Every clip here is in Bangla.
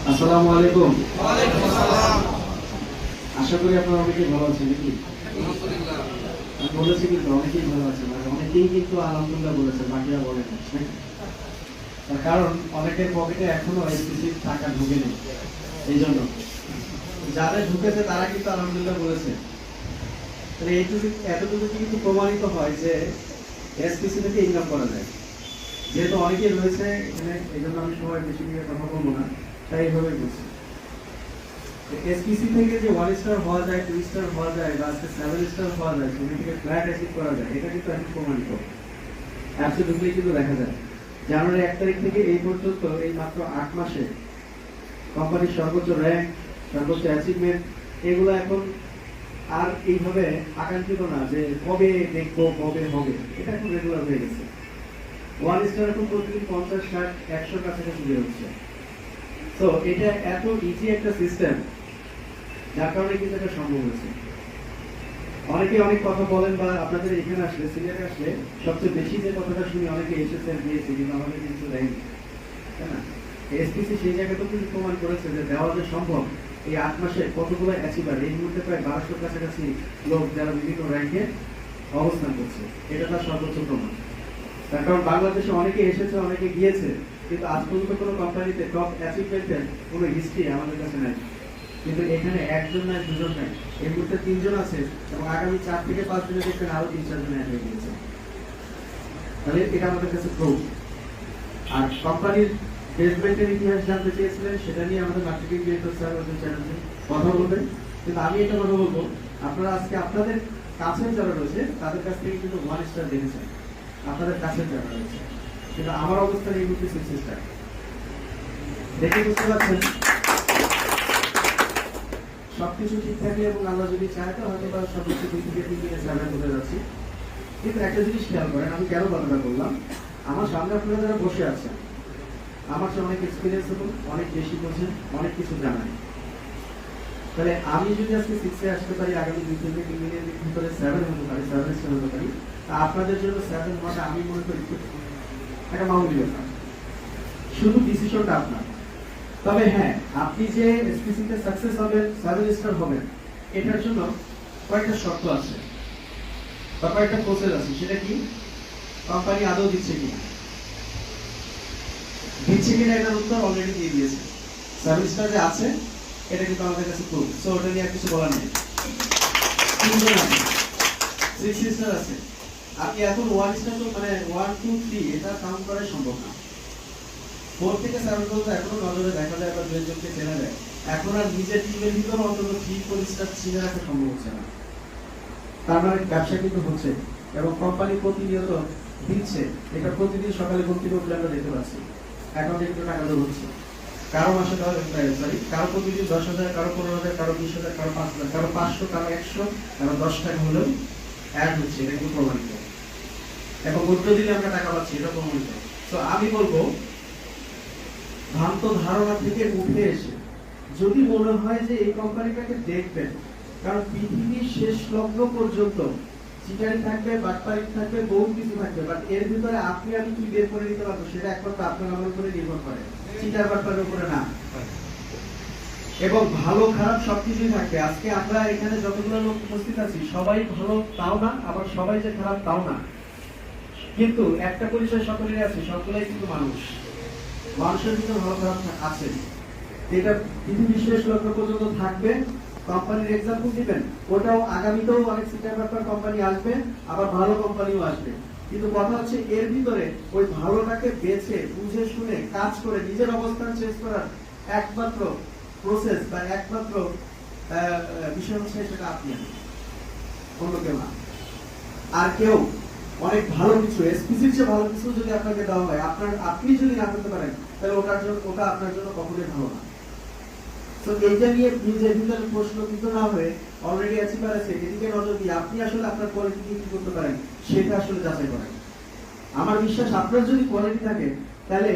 আসসালামু আলাইকুম। ওয়ালাইকুম আসসালাম। আশা করি আপনারা অনেকেই ভালো আছেন নাকি? আলহামদুলিল্লাহ। আমি বলেছি কিন্তু অনেকেই ভালো আছেন, আর অনেকেই কিন্তু আলহামদুলিল্লাহ বলেছেন, বাকিরা বলেন নাকি? তার কারণ অনেকের পকেটে এখনো এসপিসি টাকা ঢুকেনি, এই জন্য যাদের ঢুকেছে তারা কিন্তু আলহামদুলিল্লাহ বলেছে। তাহলে এতটুকু কিন্তু প্রমাণিত হয় যে এসপিসি থেকে ইনকাম করা যায়। যেহেতু অনেকেই রয়েছে এখানে, এই জন্য আমি সময় বেশি নিয়ে কথা বলবো না, তাই এইভাবে বলছি। এসপিসি থেকে যে 1 স্টার হওয়া যায়, 2 স্টার হওয়া যায়, বা আজকে 7 স্টার হওয়া যায়, সেখান থেকে ফ্ল্যাট অ্যাচিভ করা যায়, এটা কিন্তু এখন প্রমাণিত। অ্যাপসে ঢুকলেই কিন্তু দেখা যায়। জানুয়ারি 1 তারিখ থেকে এই পর্যন্ত এই মাত্র 8 মাসে কোম্পানির সর্বোচ্চ র্যাঙ্ক, সর্বোচ্চ অ্যাচিভমেন্ট, এগুলো এখন আর এইভাবে আকাঙ্ক্ষিত না যে কবে দেখবো, কবে হবে, এটা এখন রেগুলার হয়ে গেছে। 1 স্টার এখন প্রতিদিন 50, 60, 100 কাছাকাছি বের হচ্ছে। তো এটা এত ইজি একটা সিস্টেম, যার কারণে কিন্তু এটা সম্ভব হয়েছে। অনেকে অনেক কথা বলেন, বা আপনাদের এখানে আসলে সিনিয়রে আসলে সবচেয়ে বেশি যে কথাটা শুনি, অনেকে এসেছেন দিয়েছে কিন্তু আমাদের কিন্তু দেয়নি, তাই না? এসপিসি সেই জায়গাটা কিন্তু প্রমাণ করেছে যে দেওয়া যে সম্ভব। এই 8 মাসে কতগুলো অ্যাচিভার, এই মুহূর্তে প্রায় 1200 কাছাকাছি লোক যারা বিভিন্ন র্যাঙ্কে অবস্থান করছে, এটা তার সর্বোচ্চ প্রমাণ। তার কারণ বাংলাদেশে অনেকে এসেছে, অনেকে গিয়েছে, কিন্তু আজ পর্যন্ত কোনো কোম্পানিতে টপ অ্যাচিভমেন্টের কোনো হিস্ট্রি আমাদের কাছে নাই। কিন্তু এখানে একজন নাই, দুজন নাই, এই মুহূর্তে 3 জন আছে, এবং আগামী 4 থেকে 5 দিনে দেখবেন আরো 3-4 জন অ্যাড হয়ে গিয়েছে। তাহলে এটা আমাদের কাছে প্রুফ। আর কোম্পানির বেসমেন্টের ইতিহাস জানতে চেয়েছিলেন, সেটা নিয়ে আমাদের মার্কেটিং ডিরেক্টর স্যার ওদের চ্যানেলে কথা বলবেন। কিন্তু আমি এটা কথা বলবো, আপনারা আজকে আপনাদের কাছে যারা রয়েছে তাদের কাছ থেকে কিন্তু 1 স্টার দেখেছেন, আপনাদের কাছে যারা রয়েছে, কিন্তু আমার অবস্থান এই মুহূর্তে 6 স্টার। দেখে বুঝতে পারছেন সবকিছু ঠিক থাকলে এবং আল্লাহ যদি চায় তো হয়তো বা সবকিছু 2 থেকে 3 দিনে 7 হতে যাচ্ছি। কিন্তু একটা জিনিস খেয়াল করেন, আমি কেন কথাটা বললাম, আমার সামনে আপনারা যারা বসে আছেন, আমার চেয়ে অনেক এক্সপিরিয়েন্স এবং অনেক বেশি বোঝেন, অনেক কিছু জানেন। তাহলে আমি যদি আজকে 6 এ আসতে পারি, আগামী 2 থেকে 3 দিনের ভিতরে 7 হতে পারি, 7 স্টার হতে পারি, তা আপনাদের জন্য 7 হওয়াটা আমি মনে করি একটা মামুলি ব্যাপার। শুধু ডিসিশনটা আপনার। তবে হ্যাঁ, আপনি যে এসপিসিতে সাকসেস হবেন, 7 স্টার হবেন, এটার জন্য কয়েকটা শর্ত আছে বা কয়েকটা প্রসেস আছে। সেটা কি? কোম্পানি আদৌ দিচ্ছে কিনা, এটার উত্তর অলরেডি দিয়ে দিয়েছে। 7 স্টার যে আছে এটা কিন্তু আমাদের কাছে প্রুফ, সো ওটা নিয়ে আর কিছু বলার নেই। 3 আছে, 6 স্টার আছে। আপনি এখন 1 স্টার তো মানে 1, 2, 3 এটা কাউন্ট করা সম্ভব না। 4 থেকে 7 পর্যন্ত এখনো নজরে দেখা যায় বা 2 জনকে চেনা যায়। এখন আর নিজের টিমের ভিতরে অন্তত 3-4 স্টার চিনে রাখা সম্ভব হচ্ছে না। তার মানে ব্যবসা কিন্তু হচ্ছে, এবং কোম্পানি প্রতিনিয়ত দিচ্ছে। এটা প্রতিদিন সকালে ঘুম থেকে উঠলে আমরা দেখতে পাচ্ছি অ্যাকাউন্টে কিন্তু টাকা জমা হচ্ছে। কারো মাসে কারো প্রতিদিন 10,000, কারো 15,000, কারো 20,000, কারো 5,000, কারো 500, কারো 100, কারো 10 টাকা হলেও অ্যাড হচ্ছে, এটা কিন্তু প্রমাণিত। এবং উত্তর দিলে আমরা টাকা পাচ্ছি, এটা প্রমাণিত। তো আমি বলবো, ভ্রান্ত ধারণা থেকে উঠে এসে যদি মনে হয় যে এই কোম্পানিটাকে দেখবেন, কারণ পৃথিবীর শেষ লগ্ন পর্যন্ত চিটারি থাকবে, বাটপারি থাকবে, বহু কিছু থাকবে, বাট এর ভিতরে আপনি আমি কি বের করে নিতে পারবো সেটা একমাত্র আপনার আমার উপরে নির্ভর করে, চিটার বাটপারের উপরে না। এবং ভালো খারাপ সবকিছুই থাকবে। আজকে আমরা এখানে যতগুলো লোক উপস্থিত আছি সবাই ভালো তাও না, আবার সবাই যে খারাপ তাও না, কিন্তু একটা পরিচয় সকলেরই আছে, সকলেই কিন্তু মানুষ। মানুষের ভিতরে ভালো খারাপ আছে, এটা পৃথিবীর শেষ লক্ষ্য পর্যন্ত থাকবে। কোম্পানির এক্সাম্পল দিবেন, ওটাও আগামীতেও অনেক সিটার ব্যাপার কোম্পানি আসবে, আবার ভালো কোম্পানিও আসবে। কিন্তু কথা হচ্ছে এর ভিতরে ওই ভালোটাকে বেছে বুঝে শুনে কাজ করে নিজের অবস্থান চেঞ্জ করার একমাত্র প্রসেস বা একমাত্র বিষয় হচ্ছে সেটা আপনি, অন্য কেউ না। আর কেউ অনেক ভালো কিছু, এসপিসির চেয়ে ভালো কিছু যদি আপনাকে দেওয়া হয়, আপনি যদি না করতে পারেন, তাহলে ওটা আপনার জন্য কখনোই ভালো না। তো এইটা নিয়ে নিজের ভিতরে প্রশ্ন কিন্তু না হয়ে অলরেডি অ্যাচিভার আছে, এদিকে নজর দিয়ে আপনি আসলে আপনার কোয়ালিটি কি করতে পারেন সেটা আসলে যাচাই করেন। আমার বিশ্বাস আপনার যদি কোয়ালিটি থাকে, তাহলে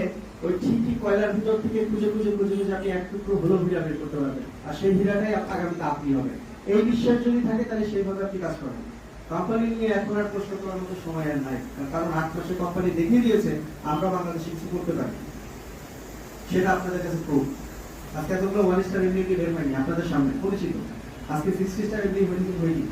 ওই ঠিকই কয়লার ভিতর থেকে খুঁজে খুঁজে খুঁজে খুঁজে আপনি এক টুকরো হলো হীরা বের করতে পারবেন, আর সেই হীরাটাই আগামীতে আপনি হবেন। এই বিশ্বাস যদি থাকে, তাহলে সেইভাবে আপনি কাজ করেন। কোম্পানি নিয়ে এখন আর প্রশ্ন করার মতো সময় আর নাই, কারণ 8 মাসে কোম্পানি দেখিয়ে দিয়েছে আমরা বাংলাদেশে কিছু করতে পারি, সেটা আপনাদের কাছে প্রুফ। আজকে এতগুলো 1 স্টার রিভিউ কি বের হয়নি আপনাদের সামনে পরিচিত, আজকে 60 স্টার রিভিউ হয়নি।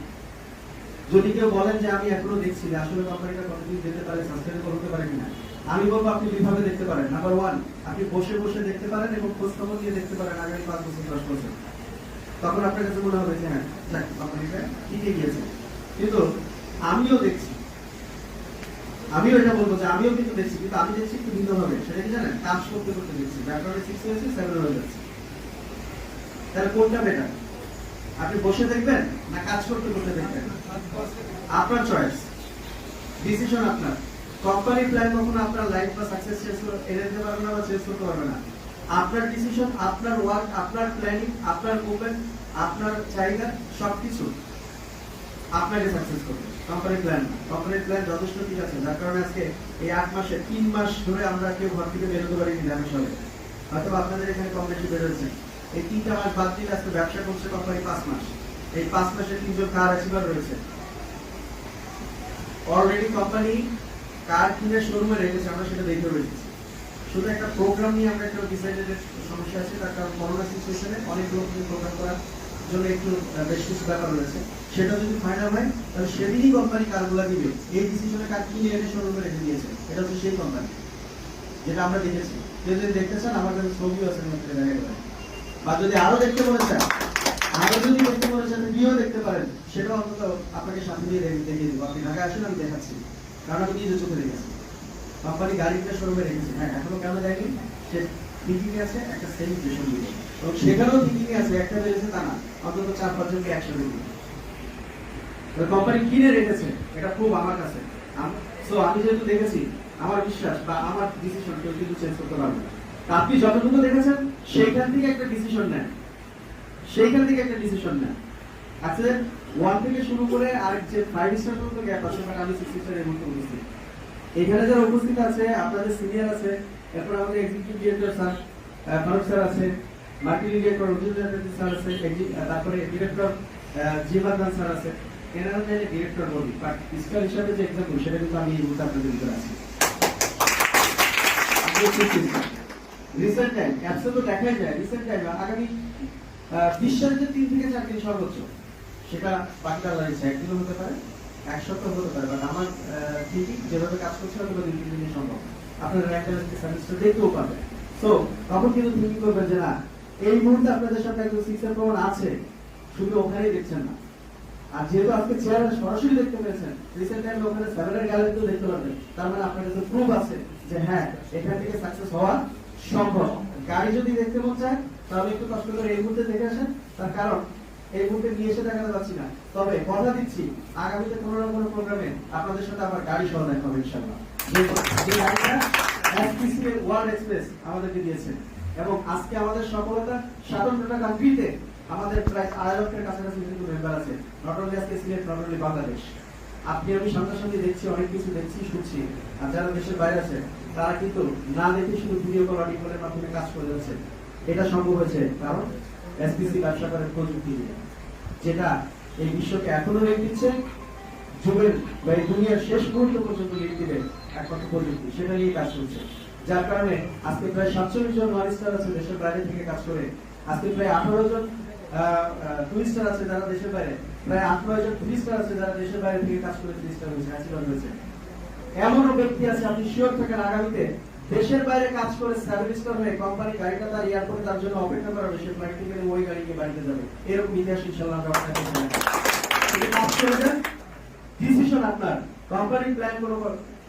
যদি কেউ বলেন যে আমি এখনো দেখছি যে আসলে কোম্পানিটা কতদিন যেতে পারে, সাস্টেনেবল হতে পারে কিনা, আমি বলবো আপনি দুইভাবে দেখতে পারেন। নাম্বার 1, আপনি বসে বসে দেখতে পারেন এবং খোঁজ খবর নিয়ে দেখতে পারেন আগামী 5 বছর 10 বছর। তখন আপনার কাছে মনে হবে যে হ্যাঁ যাক কোম্পানিটা ঠিকই গিয়েছে। কিন্তু আমিও দেখছি, আমিও এটা বলবো যে আমিও কিন্তু দেখছি, কিন্তু আমি দেখছি একটু ভিন্নভাবে। সেটা কি জানেন? কাজ করতে করতে দেখছি, যার কারণে 6 হয়েছে 7 হয়ে যাচ্ছে। তাহলে কোনটা বেটার? আপনি বসে দেখবেন না কাজ করতে করতে দেখবেন? আপনার চয়েস, ডিসিশন আপনার। কোম্পানি প্ল্যান কখনো আপনার লাইফ বা সাকসেস এনে দিতে পারবে না বা চেঞ্জ করতে পারবে না। আপনার ডিসিশন, আপনার ওয়ার্ক, আপনার প্ল্যানিং, আপনার মুভমেন্ট, আপনার চাহিদা সবকিছু আপনাকে সাকসেস করবে। কোম্পানির প্ল্যান যথেষ্ট ঠিক আছে, যার কারণে আজকে এই 8 মাসে 3 মাস ধরে আমরা কেউ ঘর থেকে বেরোতে পারিনি ঢাকা শহরে। হয়তো আপনাদের এখানে কম বেশি বেরোচ্ছে। এই 3টা মাস বাদ দিলে আজকে ব্যবসা করছে কোম্পানি 5 মাস। এই 5 মাসে 3 জন কার অ্যাচিভার রয়েছে। অলরেডি কোম্পানি কার কিনে শোরুমে রেখেছে, আমরা সেটা দেখতে পেয়েছি। শুধু একটা প্রোগ্রাম নিয়ে আমরা একটা ডিসাইডেড সমস্যা আছে, তার কারণ করোনা সিচুয়েশনে অনেক লোক প্রোগ্রাম করার জন্য একটু বেশ কিছু ব্যাপার রয়েছে। সেটা যদি ফাইনাল হয় তাহলে সেদিনই কোম্পানি কারগুলা দিবে। এই ডিসিশনে কার কিনে এনে শোরুমে রেখে দিয়েছে, এটা হচ্ছে সেই কোম্পানি যেটা আমরা দেখেছি। কেউ যদি দেখতে চান আমার কাছে ছবিও আছে, দেখা গেলে বা যদি আরো দেখতে মনে চান, ভিডিও দেখতে পারেন, সেটা অন্তত আপনাকে সাথে দিয়ে দেখিয়ে দেবো। আপনি ঢাকা আসেন, আমি দেখাচ্ছি, কারণ আমি নিজে চোখে দেখেছি। কোম্পানি গাড়িটা শোরুমে রেখেছে, হ্যাঁ এখনো কেন দেয়নি, সে থিঙ্কিং আছে একটা সেলিব্রেশন দিয়ে, এবং সেখানেও থিঙ্কিং আছে একটা বেড়েছে তা না, অন্তত 4-5 জনকে একসাথে দিয়ে কোম্পানি কিনে রেখেছে। এটা খুব আমার কাছে, আমি যেহেতু দেখেছি, আমার বিশ্বাস বা আমার ডিসিশন কেউ কিন্তু চেঞ্জ করতে পারবে না। আপনি যতটুকু দেখেছেন সেইখান থেকে একটা ডিসিশন নেন, আচ্ছা 1 থেকে শুরু করে আরেক যে 5 স্টার পর্যন্ত গ্যাপ আছে, বাট আমি 6 স্টারের মধ্যে উপস্থিত। এখানে যারা উপস্থিত আছে আপনাদের সিনিয়র আছে, এরপর আমাদের executive director sir Farooq sir আছে, মার্কেটিং ডিরেক্টর অর্জুন স্যার আছে, তারপরে ডিরেক্টর জিবাদান স্যার আছে। এনারা চাইলে ডিরেক্টর বলি, বাট স্টার হিসাবে যে এক্সাম্পল সেটা কিন্তু আমি এই মুহূর্তে আপনাদের ভিতরে আছি। রিসেন্ট টাইম অ্যাপসে তো দেখাই যায়, রিসেন্ট টাইম আগামী বিশ্বাস যে 3 থেকে 4 দিন সর্বোচ্চ, সেটা বাকিটা দাঁড়িয়েছে 1 দিনও হতে পারে, 1 সপ্তাহ হতে পারে, বাট আমার থিঙ্কিং যেভাবে কাজ করছে হয়তো 2-3 দিনে সম্ভব। আপনারা র্যাঙ্কের সার্ভিসটা দেখতেও পাবেন। সো তখন কিন্তু থিঙ্কিং করবেন যে না, এই মুহূর্তে আপনাদের সামনে একজন 6 এর প্রমাণ আছে, শুধু ওখানেই দেখছেন না। আর যেহেতু আজকে চেয়ারে সরাসরি দেখতে পেয়েছেন, রিসেন্ট টাইমে ওখানে 7 এর গ্যালারিতেও দেখতে পারবেন, তার মানে আপনার কাছে প্রুফ আছে যে হ্যাঁ এখান থেকে সাকসেস হওয়া সম্ভব। গাড়ি যদি দেখতে মন চায় তাহলে একটু কষ্ট করে এই মুহূর্তে দেখে আসেন, তার কারণ এই মুহূর্তে নিয়ে এসে দেখাতে পারছি না, তবে কথা দিচ্ছি আগামীতে কোনো না কোনো প্রোগ্রামে আপনাদের সাথে আবার গাড়ি সহ দেখা হবে ইনশাআল্লাহ। যে গাড়িটা এসপিসি এর ওয়ার্ল্ড এক্সপ্রেস আমাদেরকে দিয়েছে, এবং আজকে আমাদের সফলতা 57টা কান্ট্রিতে আমাদের প্রায় 2.5 লক্ষের কাছাকাছি কিন্তু মেম্বার আছে, নট অনলি আজকে সিলেট, নট অনলি বাংলাদেশ। আপনি আমি সামনাসামনি দেখছি, অনেক কিছু দেখছি, শুনছি, আর যারা দেশের বাইরে আছে তারা কিন্তু না দেখে শুধু ভিডিও কল, অডিও কলের মাধ্যমে কাজ করে যাচ্ছে। এটা সম্ভব হয়েছে কারণ এসপিসি ব্যবসা করে প্রযুক্তি দিয়ে, যেটা এই বিশ্বকে এখনো রেট দিচ্ছে, যুগের বা এই দুনিয়ার শেষ মুহূর্ত পর্যন্ত রেট দিবে একমাত্র প্রযুক্তি, সেটা নিয়ে কাজ করছে। যার কারণে আজকে প্রায় 47 জন 1 স্টার আছে দেশের বাইরে থেকে কাজ করে, আজকে প্রায় 18 জন 2 স্টার আছে যারা দেশের বাইরে, প্রায় 8-9 জন 3 স্টার আছে যারা দেশের বাইরে থেকে কাজ করে 3 স্টার হয়েছে, অ্যাচিভার হয়েছে। এমনও ব্যক্তি আছে আপনি শিওর থাকেন আগামীতে দেশের বাইরে কাজ করে 7 স্টার হয়ে কোম্পানি গাড়িটা তার এয়ারপোর্টে তার জন্য অপেক্ষা করা হবে, সে ফ্লাইট থেকে ওই গাড়িকে বাড়িতে যাবে। এরকম ইতিহাস ইনশাআল্লাহ আমরা আপনাকে জানাবো। কাজ করে দেন, ডিসিশন আপনার, কোম্পানির প্ল্যান কোনো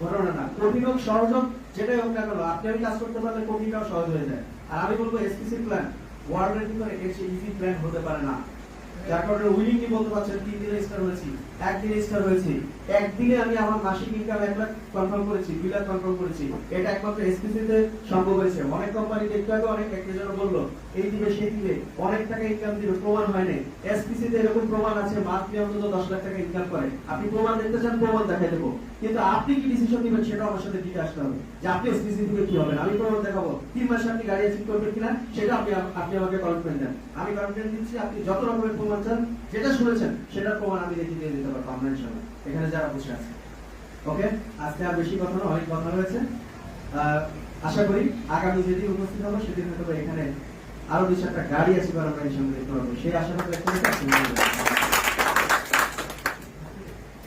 ঘটনা না, কঠিন হোক সহজ হোক যেটাই হোক না কেন, আপনি আমি কাজ করতে পারলে কঠিনটাও সহজ হয়ে যায়। আর আমি বলবো এসপিসি প্ল্যান ওয়ার্ল্ডের ভিতরে এর চেয়ে ইজি প্ল্যান হতে পারে না। যার কারণে উইলিংলি বলতে পারছেন 3 দিনে স্টার হয়েছি, 1 দিনে স্টার হয়েছি, একদিনে আমি আমার মাসিক ইনকাম 1 লাখ কনফার্ম করেছি, 2 লাখ কনফার্ম করেছি। এটা একমাত্র এসপিসি তে সম্ভব হয়েছে। অনেক কোম্পানি দেখতে হবে, অনেক একজন বললো এই দিবে সেই দিবে অনেক টাকা ইনকাম দিবে, প্রমাণ হয় না। এসপিসি তে এরকম প্রমাণ আছে, মান্থলি অন্তত 10 লাখ টাকা ইনকাম করে। আপনি প্রমাণ দেখতে চান, প্রমাণ দেখাই দেবো, কিন্তু আপনি কি ডিসিশন নেবেন সেটা আমার সাথে দিতে আসতে হবে, যে আপনি এসপিসি থেকে কি হবেন। আমি প্রমাণ দেখাবো 3 মাসে আপনি গাড়ি অ্যাচিভ করবেন কিনা, সেটা আপনি আমাকে কমিটমেন্ট দেন, আমি কমিটমেন্ট দিচ্ছি। আপনি যত রকমের প্রমাণ চান, যেটা শুনেছেন সেটার প্রমাণ আমি দেখিয়ে দিয়ে দিতে পারবো আমরা ইনশাআল্লাহ, এখানে যারা বসে আছে। ওকে, আজকে আর বেশি কথা না, অনেক কথা হয়েছে। আশা করি আগামী যেদিন উপস্থিত হবো সেদিন হয়তো এখানে আরো 2-4টা গাড়ি আছে এবার আমরা এই সঙ্গে দেখতে পারবো সেই আশাবাদ ব্যক্ত করে